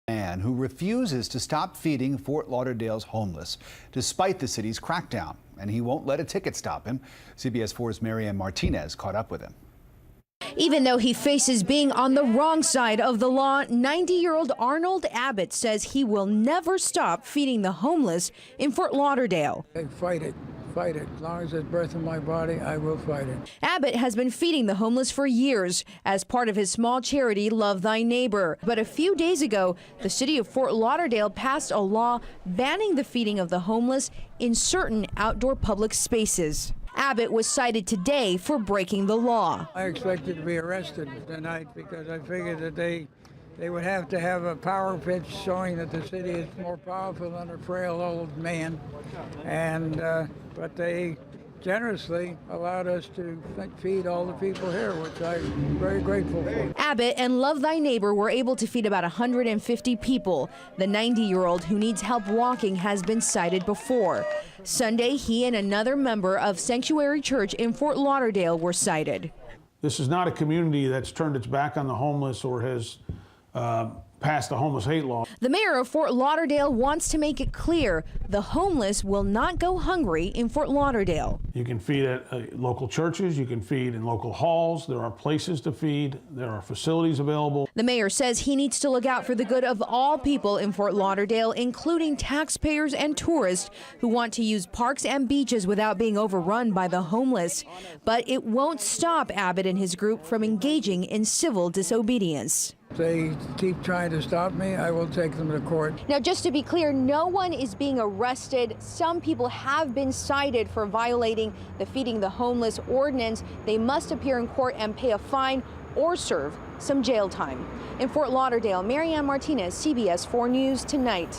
Man who refuses to stop feeding Fort Lauderdale's homeless, despite the city's crackdown. And he won't let a ticket stop him. CBS 4's Marianne Martinez caught up with him. Even though he faces being on the wrong side of the law, 90-year-old Arnold Abbott says he will never stop feeding the homeless in Fort Lauderdale. I fight it. As long as there's breath in my body, I will fight it. Abbott has been feeding the homeless for years as part of his small charity, Love Thy Neighbor. But a few days ago, the city of Fort Lauderdale passed a law banning the feeding of the homeless in certain outdoor public spaces. Abbott was cited today for breaking the law. I expected to be arrested tonight because I figured that they would have to have a power pitch showing that the city is more powerful than a frail old man. But they generously allowed us to feed all the people here, which I'm very grateful for. Abbott and Love Thy Neighbor were able to feed about 150 people. The 90-year-old who needs help walking has been cited before. Sunday, he and another member of Sanctuary Church in Fort Lauderdale were cited. This is not a community that's turned its back on the homeless or has passed the homeless hate law. The mayor of Fort Lauderdale wants to make it clear the homeless will not go hungry in Fort Lauderdale. You can feed at local churches, you can feed in local halls, there are places to feed, there are facilities available. The mayor says he needs to look out for the good of all people in Fort Lauderdale, including taxpayers and tourists who want to use parks and beaches without being overrun by the homeless. But it won't stop Abbott and his group from engaging in civil disobedience. If they keep trying to stop me, I will take them to court. Now, just to be clear, no one is being arrested. Some people have been cited for violating the Feeding the Homeless ordinance. They must appear in court and pay a fine or serve some jail time. In Fort Lauderdale, Marianne Martinez, CBS 4 News Tonight.